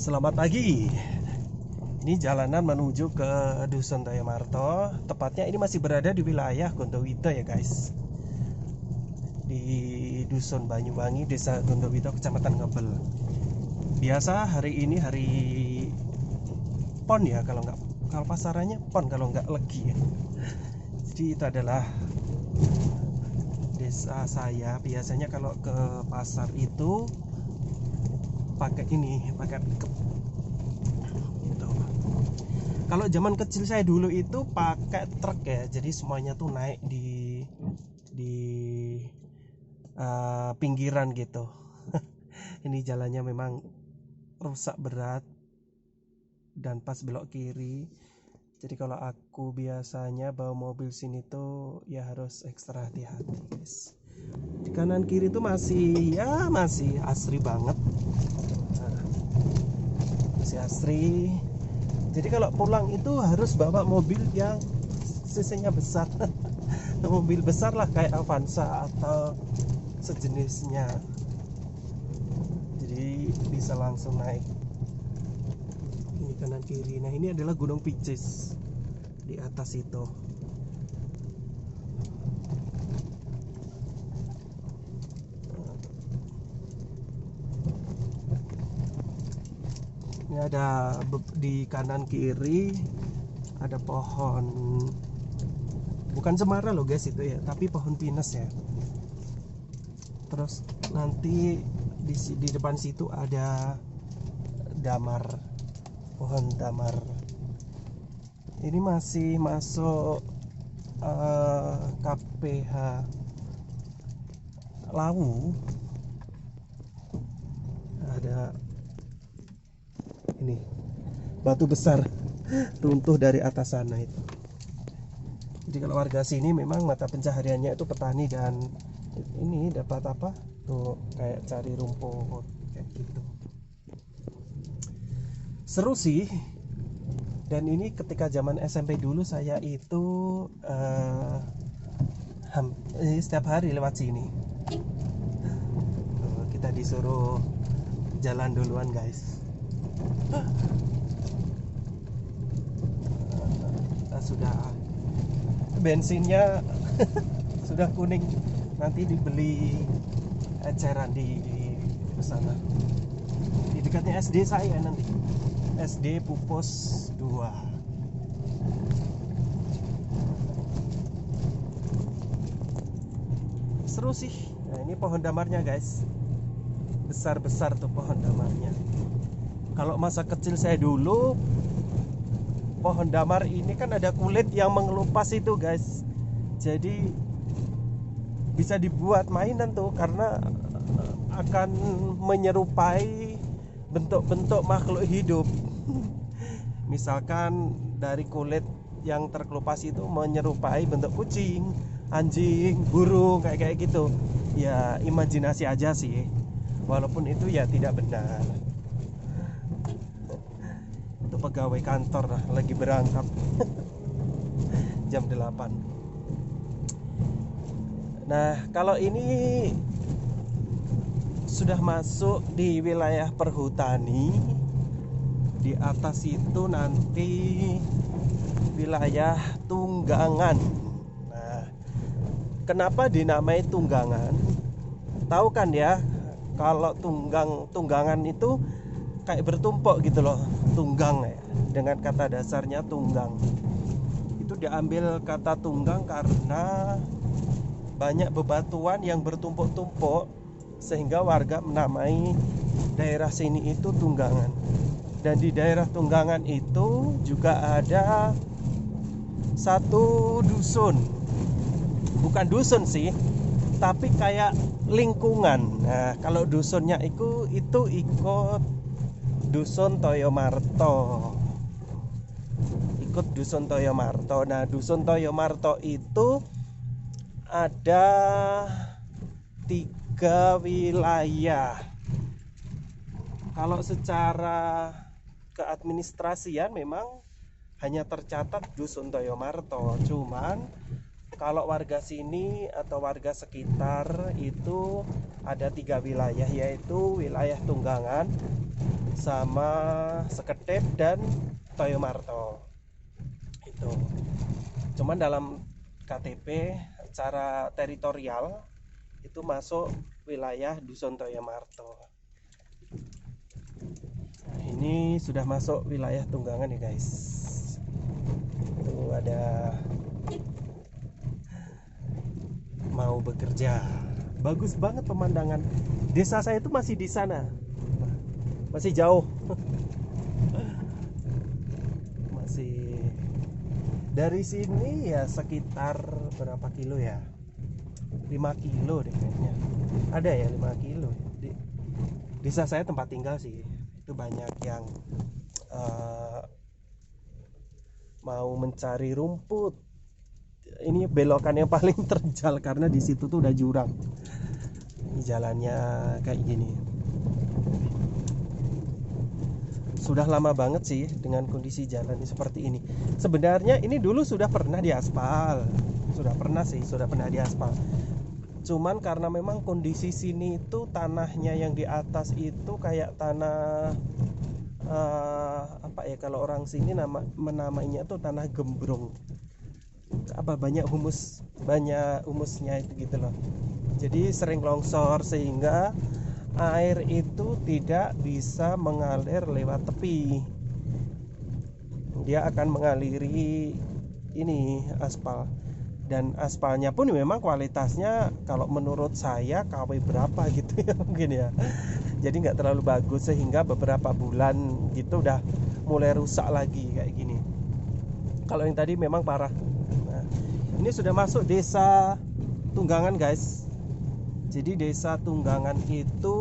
Selamat pagi. Ini jalanan menuju ke Dusun Toyomarto. Tepatnya ini masih berada di wilayah Gondowito ya guys. Di Dusun Banyuwangi, Desa Gondowito, Kecamatan Ngebel. Biasa hari ini hari Pon ya, kalau pasarannya Pon, kalau nggak Legi ya. Jadi itu adalah desa saya. Biasanya kalau ke pasar itu pakai pickup. Kalau zaman kecil saya dulu itu pakai truk ya, jadi semuanya tuh naik di pinggiran gitu. Ini jalannya memang rusak berat dan pas belok kiri. Jadi kalau aku biasanya bawa mobil sini tuh ya harus ekstra hati-hati guys. Di kanan kiri tuh masih asri banget. Nah, masih asri. Jadi kalau pulang itu harus bawa mobil yang cc-nya besar. Mobil besar lah kayak Avanza atau sejenisnya. Jadi bisa langsung naik. Ini kanan kiri. Nah, ini adalah Gunung Picis di atas itu. Ini ada di kanan kiri ada pohon, bukan cemara loh guys itu ya, tapi pohon pinus ya. Terus nanti di depan situ ada damar, pohon damar. Ini masih masuk KPH Lawu. Ada ini batu besar runtuh dari atas sana itu. Jadi kalau warga sini memang mata pencahariannya itu petani, dan ini dapat apa tuh, kayak cari rumput kayak gitu. Seru sih. Dan ini ketika zaman SMP dulu saya itu setiap hari lewat sini. Kita disuruh jalan duluan guys. Sudah bensinnya sudah kuning, nanti dibeli eceran di sana. Di dekatnya SD saya nanti, SD Pupus 2. Seru sih. Nah, ini pohon damarnya guys, besar-besar tuh pohon damarnya. Kalau masa kecil saya dulu, pohon damar ini kan ada kulit yang mengelupas itu guys. Jadi bisa dibuat mainan tuh, karena akan menyerupai bentuk-bentuk makhluk hidup. Misalkan dari kulit yang terkelupas itu menyerupai bentuk kucing, anjing, burung, kayak gitu. Ya imajinasi aja sih, walaupun itu ya tidak benar. Pegawai kantor lagi berangkat jam 8. Nah, kalau ini sudah masuk di wilayah perhutani. Di atas itu nanti wilayah Tunggangan. Nah, kenapa dinamai Tunggangan? Tahu kan ya, kalau tunggangan itu kayak bertumpuk gitu loh, tunggang ya, dengan kata dasarnya tunggang. Itu diambil kata tunggang karena banyak bebatuan yang bertumpuk-tumpuk, sehingga warga menamai daerah sini itu Tunggangan. Dan di daerah Tunggangan itu juga ada satu dusun, bukan dusun sih, tapi kayak lingkungan. Nah, kalau dusunnya itu ikut Dusun Toyomarto. Ikut Dusun Toyomarto. Nah, Dusun Toyomarto itu ada 3 wilayah. Kalau secara keadministrasian memang hanya tercatat Dusun Toyomarto. Cuman kalau warga sini atau warga sekitar itu ada 3 wilayah, yaitu wilayah Tunggangan, sama Sekedip dan Toyomarto itu. Cuman dalam KTP secara teritorial itu masuk wilayah Dusun Toyomarto. Nah, ini sudah masuk wilayah Tunggangan ya guys. Itu ada mau bekerja. Bagus banget pemandangan. Desa saya itu masih di sana. Masih jauh. Masih dari sini ya sekitar berapa kilo ya? 5 kilo deh kayaknya. Ada ya 5 kilo. Di desa saya tempat tinggal sih. Itu banyak yang mau mencari rumput. Ini belokan yang paling terjal karena di situ tuh udah jurang. Ini jalannya kayak gini. Sudah lama banget sih dengan kondisi jalan seperti ini. Sebenarnya ini dulu sudah pernah diaspal. Sudah pernah diaspal. Cuman karena memang kondisi sini itu tanahnya yang di atas itu kayak tanah apa ya, kalau orang sini menamainya tuh tanah gembrong. Banyak humusnya itu gitu loh. Jadi sering longsor sehingga air itu tidak bisa mengalir lewat tepi. Dia akan mengaliri ini aspal, dan aspalnya pun memang kualitasnya kalau menurut saya KW berapa gitu ya mungkin ya. Jadi nggak terlalu bagus sehingga beberapa bulan gitu udah mulai rusak lagi kayak gini. Kalau yang tadi memang parah. Nah, ini sudah masuk desa Tunggangan guys. Jadi desa Tunggangan itu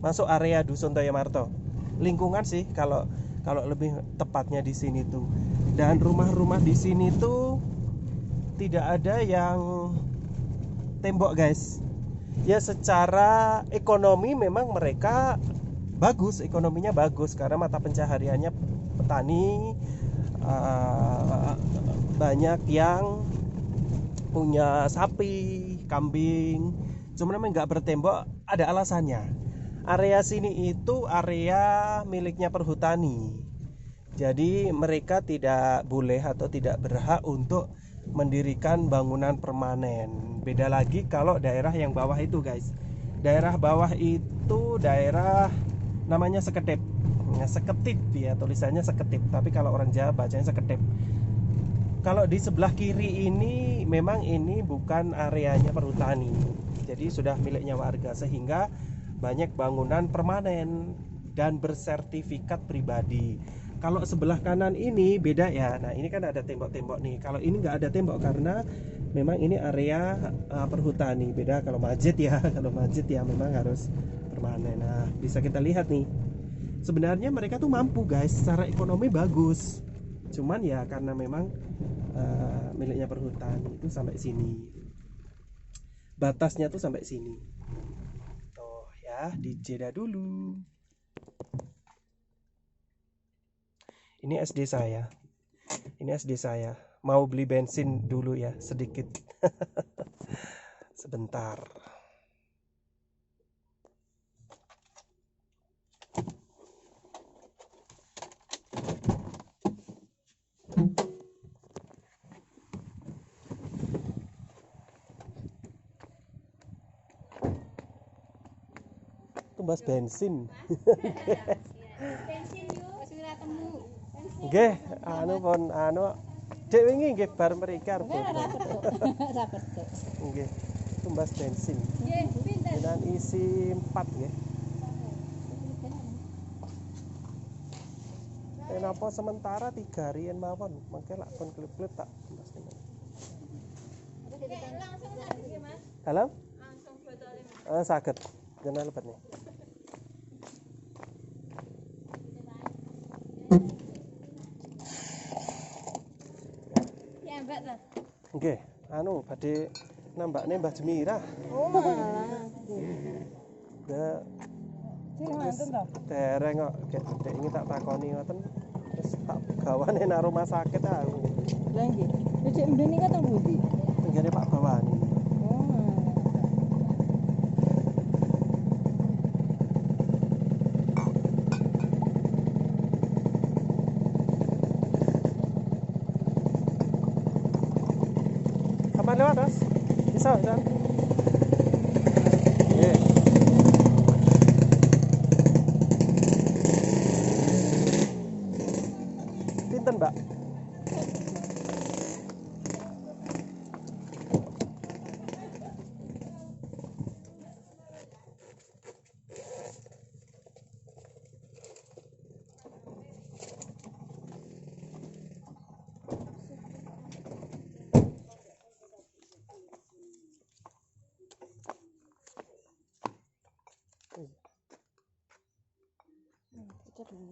masuk area Dusun Toyomarto. Lingkungan sih kalau lebih tepatnya di sini tuh. Dan rumah-rumah di sini tuh tidak ada yang tembok guys. Ya secara ekonomi memang mereka bagus, ekonominya bagus karena mata pencahariannya petani. Banyak yang punya sapi, kambing. Cuma memang nggak bertembok, ada alasannya. Area sini itu area miliknya perhutani. Jadi mereka tidak boleh atau tidak berhak untuk mendirikan bangunan permanen. Beda lagi kalau daerah yang bawah itu guys. Daerah bawah itu daerah namanya Sekedip. Nah, Seketip ya, tulisannya Seketip, tapi kalau orang Jawa bacanya Sekedip. Kalau di sebelah kiri ini memang ini bukan areanya perhutani. Jadi sudah miliknya warga sehingga banyak bangunan permanen dan bersertifikat pribadi. Kalau sebelah kanan ini beda ya. Nah, ini kan ada tembok-tembok nih. Kalau ini nggak ada tembok karena memang ini area perhutani. Beda kalau masjid ya. Kalau masjid ya memang harus permanen. Nah, bisa kita lihat nih. Sebenarnya mereka tuh mampu guys, secara ekonomi bagus. Cuman ya karena memang miliknya perhutani itu sampai sini. Batasnya tuh sampai sini. Tuh ya, dijeda dulu. Ini SD saya. Ini SD saya. Mau beli bensin dulu ya, sedikit. Sebentar. Tumbas bensin. Bensin yuk, wis ora temu. Nggih, anu pun anu Dek wingi nggih bar mriki arep. Rapet. Nggih. Tumbas bensin. Nggih, pinten? Dan isi 4 nggih. Kenapa sementara 3 harian mawon, mengke lak kon klip-klip tak tumbas kene. Langsung lagi nggih, Mas. Halo? Langsung botolnya. Saged. Jeneng lebet nih. Ya, Mbak ta. Nggih, anu badhe nambakne Mbah Jemira. Oh, malah. Ya Sing manten to. dereng kok Dek ini tak takoni ngoten. Terus tak gawane nang rumah sakit aku. Lah nggih. Cek mbene ka teng pundi? Tenggene Pak Bawani. Oh. atas. Bisa kan? Iya. Pinten, Mbak?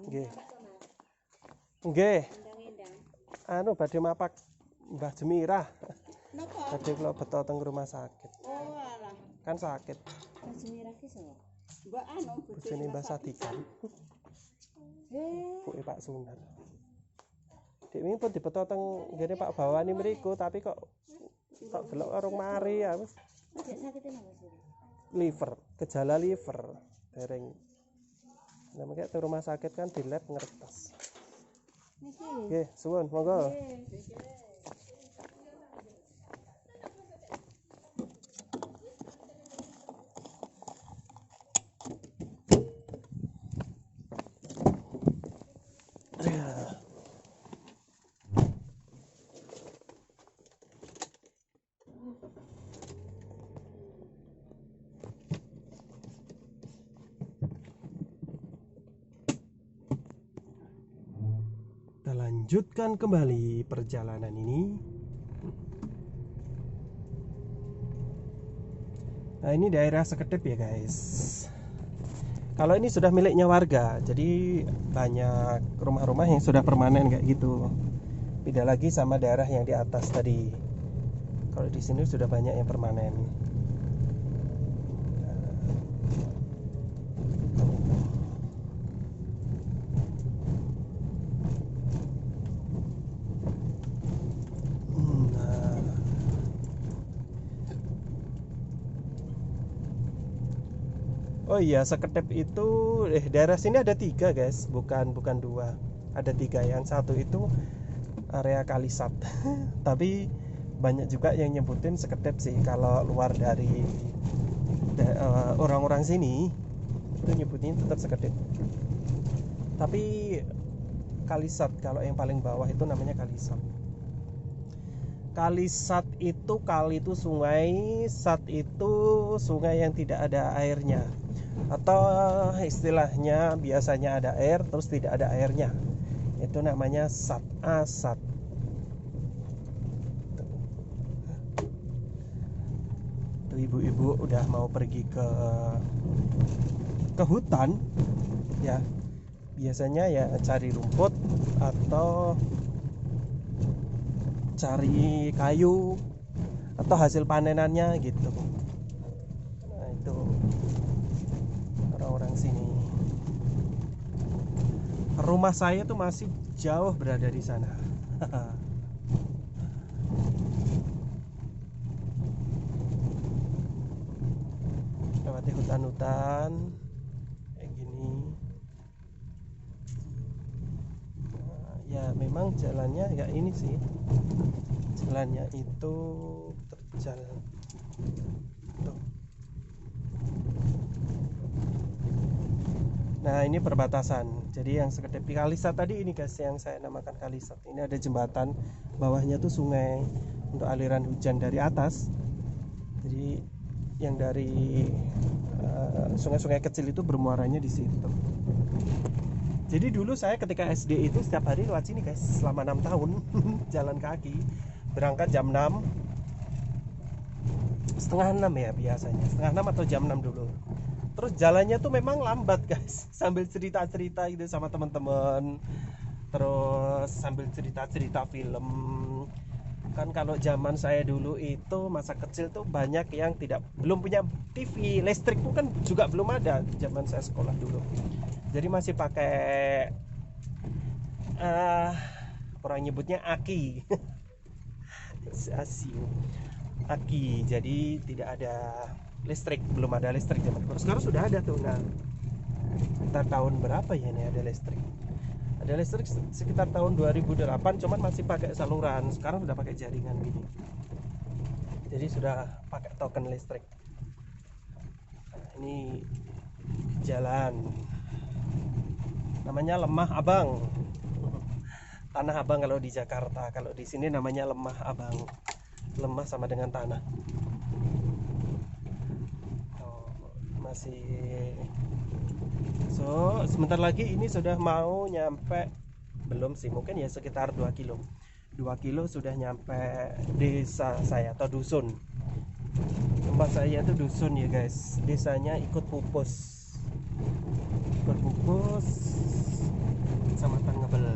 Nggih. Nggih. Anu badhe mapak Mbah Jemirah. Napa? Badhe kula beto teng rumah sakit. Oh alah. Kan sakit. Jemirah ki sapa? Mbak anu Bojone Mbah Sadikan. Eh, Buke Pak Sunar. Dik wingi pun dibeto teng ngene Pak Bawani mriku tapi kok delok karo mari ya wis ajak sakite napa sih? liver, gejala liver dereng. Nah, makanya ke rumah sakit kan di lab ngertos. Niki. Nggih, suwun, monggo. Kita lanjutkan kembali perjalanan ini. Nah, ini daerah Sekedip ya guys. Kalau ini sudah miliknya warga, jadi banyak rumah-rumah yang sudah permanen kayak gitu. Beda lagi sama daerah yang di atas tadi. Kalau di sini sudah banyak yang permanen. Oh iya, Sekedip itu daerah sini ada 3 guys, bukan 2. Ada 3. Yang satu itu area Kalisat. Tapi banyak juga yang nyebutin Sekedip sih. Kalau luar dari orang-orang sini itu nyebutnya tetap Sekedip. Tapi Kalisat, kalau yang paling bawah itu namanya Kalisat. Kalisat itu kali itu sungai, sat itu sungai yang tidak ada airnya, atau istilahnya biasanya ada air terus tidak ada airnya, itu namanya sat, asat. Tuh ibu-ibu udah mau pergi ke hutan ya, biasanya ya cari rumput atau cari kayu atau hasil panenannya gitu. Nah, itu orang-orang sini. Rumah saya tuh masih jauh berada di sana. Lewati hutan-hutan kayak gini. Nah, ya memang jalannya ya ini sih. Jalannya itu terjal tuh. Nah, ini perbatasan. Jadi yang Sekedip Kalisat tadi ini guys, yang saya namakan Kalisat. Ini ada jembatan, bawahnya tuh sungai untuk aliran hujan dari atas. Jadi yang dari sungai-sungai kecil itu bermuaranya di situ. Jadi dulu saya ketika SD itu setiap hari lewat sini guys, selama 6 tahun jalan kaki. Berangkat jam 6, setengah 6 ya biasanya, setengah 6 atau jam 6 dulu. Terus jalannya tuh memang lambat guys, sambil cerita-cerita gitu sama teman-teman, terus sambil cerita-cerita film. Kan kalau zaman saya dulu itu masa kecil tuh banyak yang belum punya TV, listrik pun kan juga belum ada zaman saya sekolah dulu. Jadi masih pakai orang nyebutnya aki. Aki, jadi tidak ada listrik, belum ada listrik zaman dulu. Sekarang sudah ada tuh. Nah, sekitar tahun berapa ya ini ada listrik? Ada listrik sekitar tahun 2008, cuman masih pakai saluran. Sekarang sudah pakai jaringan gini. jadi sudah pakai token listrik. Nah, ini jalan namanya Lemah Abang. Tanah Abang kalau di Jakarta, kalau di sini namanya Lemah Abang. Lemah sama dengan tanah. Oh, masih sebentar lagi ini sudah mau nyampe, belum sih, mungkin ya sekitar 2 kilo 2 kilo sudah nyampe desa saya atau dusun. Tempat saya itu dusun ya guys, desanya ikut pupus Kecamatan Ngebel.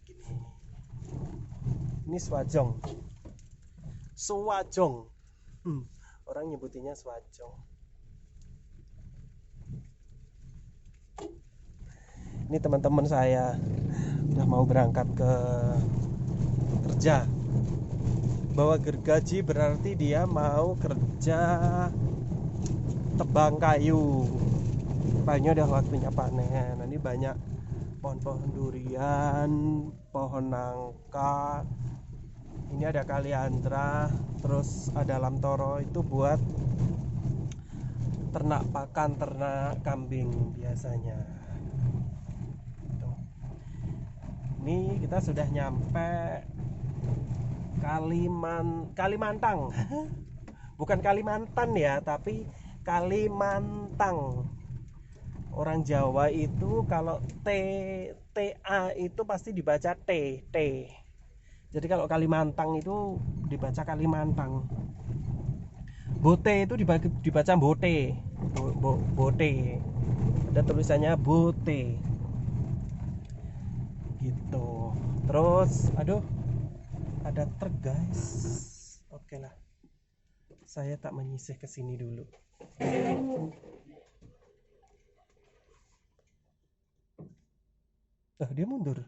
Gini. Ini Swajong. Orang nyebutinnya Swajong. Ini teman-teman saya udah mau berangkat ke kerja. Bawa gergaji berarti dia mau kerja tebang kayu. Kayaknya udah waktunya panen. Ini banyak pohon-pohon durian, pohon nangka. Ini ada kaliandra, terus ada lamtoro, itu buat ternak pakan, ternak kambing biasanya. Ini kita sudah nyampe Kalimantan. Bukan Kalimantan ya, tapi Kalimantan. Orang Jawa itu kalau TA itu pasti dibaca T. Jadi kalau Kalimantan itu dibaca Kalimantan. Bote itu dibaca bote. Bote. Ada tulisannya bote. Gitu. Terus aduh, ada truk guys. Oke lah, saya tak menyisih ke sini dulu. Dia mundur,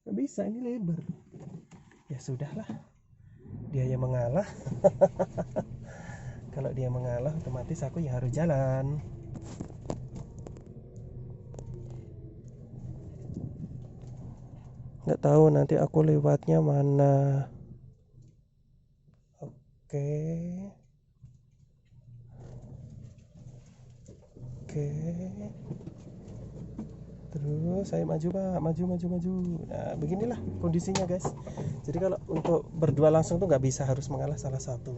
nggak bisa, ini lebar. Ya sudahlah, dia yang mengalah. Kalau dia mengalah otomatis aku ya harus jalan. Nggak tahu nanti aku lewatnya mana. Oke. Terus saya maju pak, maju. Nah beginilah kondisinya guys. Jadi kalau untuk berdua langsung tuh nggak bisa, harus mengalah salah satu.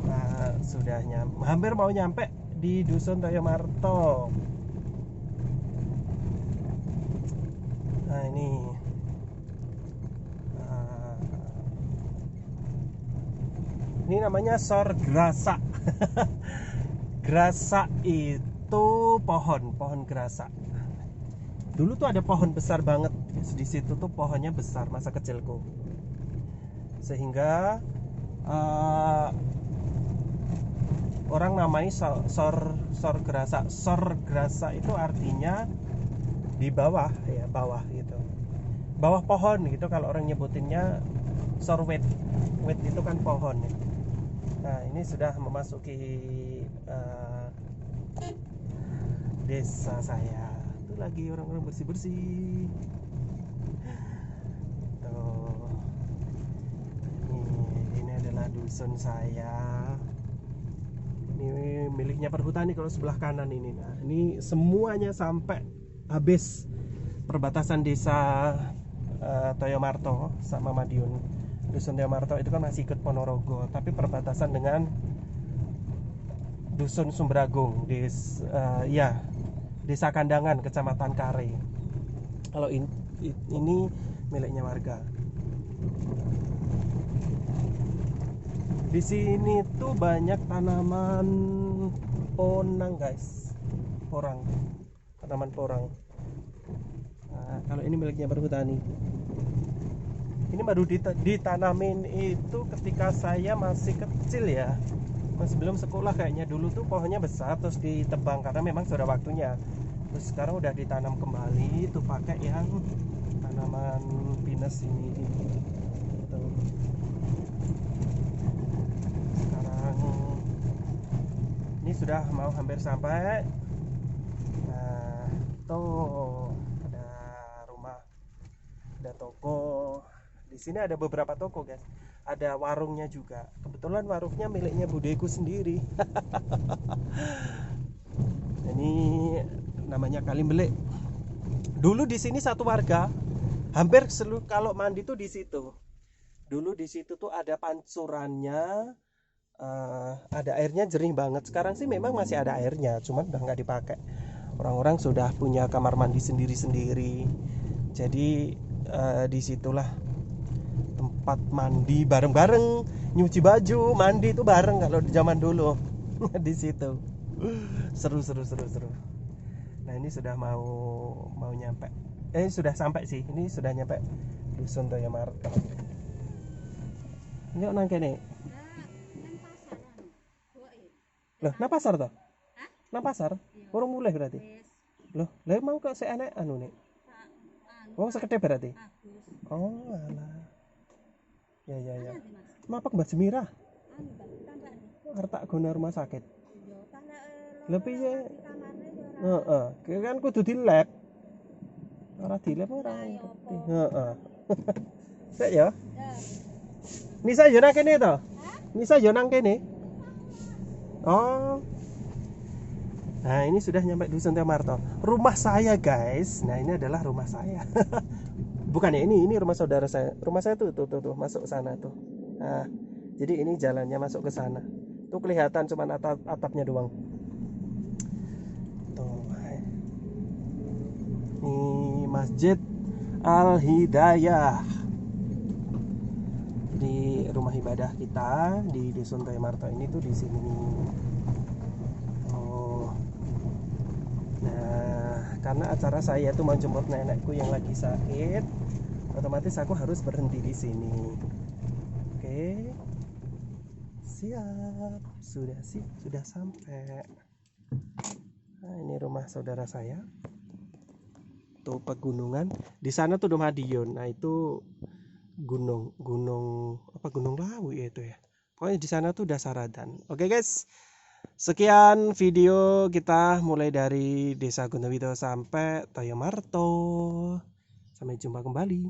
Nah sudah hampir mau nyampe di Dusun Toyomarto. Nah ini ini namanya sor grasa. Grasa itu pohon grasa. Dulu tuh ada pohon besar banget di situ tuh, pohonnya besar masa kecilku, sehingga orang namai sor grasa. Sor grasa itu artinya di bawah ya, bawah gitu, bawah pohon gitu. Kalau orang nyebutinnya sorwet itu kan pohon ya. Nah ini sudah memasuki desa saya. Itu lagi orang-orang bersih-bersih. Tuh. Ini adalah dusun saya. Ini miliknya perhutani kalau sebelah kanan ini. Nah ini semuanya sampai habis perbatasan desa Toyomarto sama Madiun. Dusun Toyomarto itu kan masih ikut Ponorogo, tapi perbatasan dengan Dusun Sumberagung, Desa Kandangan, Kecamatan Kare. Kalau ini miliknya warga. Di sini tuh banyak tanaman ponang guys, tanaman porang. Nah, kalau ini miliknya perhutani. Ini baru ditanamin itu ketika saya masih kecil ya, masih belum sekolah kayaknya. Dulu tuh pohonnya besar terus ditebang karena memang sudah waktunya. Terus sekarang udah ditanam kembali itu pakai yang tanaman pinus ini. Tuh. Sekarang ini sudah mau hampir sampai. Nah Tuh ada rumah, ada toko. Di sini ada beberapa toko guys. Ada warungnya juga. Kebetulan warungnya miliknya budeku sendiri. Ini namanya Kalimbelek. Dulu di sini satu warga hampir seluruh kalau mandi tuh di situ. Dulu di situ tuh ada pancurannya, ada airnya jernih banget. Sekarang sih memang masih ada airnya, cuman udah nggak dipakai. Orang-orang sudah punya kamar mandi sendiri-sendiri. Jadi disitulah tempat mandi bareng-bareng, nyuci baju, mandi itu bareng kalau di zaman dulu. Di situ seru. Nah ini sudah mau nyampe. Sudah sampai sih. Ini sudah nyampe dusun Toyo Marto. Yuk nang kene. Loh, nang pasar toh? Nang pasar? Urung mulai berarti. Loh, lha mau kok sik enek anu nih. Oh, sekedhep berarti. Oh, alah. Ya. Mapak Mbak Semira. Arep tak gone rumah sakit. Lha piye? Heeh, kan kudu di lab. Ora di lab ora ngerti. Heeh. Sik ya. Nisa yo nang kene to? Nisa yo nang kene. Oh. Nah, ini sudah nyampe dusun Toyo Marto. Rumah saya, guys. Nah, ini adalah rumah saya. Bukan ya, ini rumah saudara saya. Rumah saya tuh masuk ke sana tuh. Nah, jadi ini jalannya masuk ke sana. Tuh kelihatan cuma atapnya doang. Tuh. Ini Masjid Al Hidayah. Jadi rumah ibadah kita di dusun Toyo Marto ini tuh di sini. Karena acara saya itu mau jemput nenekku yang lagi sakit, otomatis aku harus berhenti di sini. Oke, siap, sudah sampai. Nah, ini rumah saudara saya. Tuh pegunungan. Di sana tuh Madiun. Nah itu gunung Lawu ya itu ya. Pokoknya di sana tuh Dasaradan. Oke guys. Sekian video kita mulai dari Desa Gunung Widodo sampai Toyo Marto. Sampai jumpa kembali.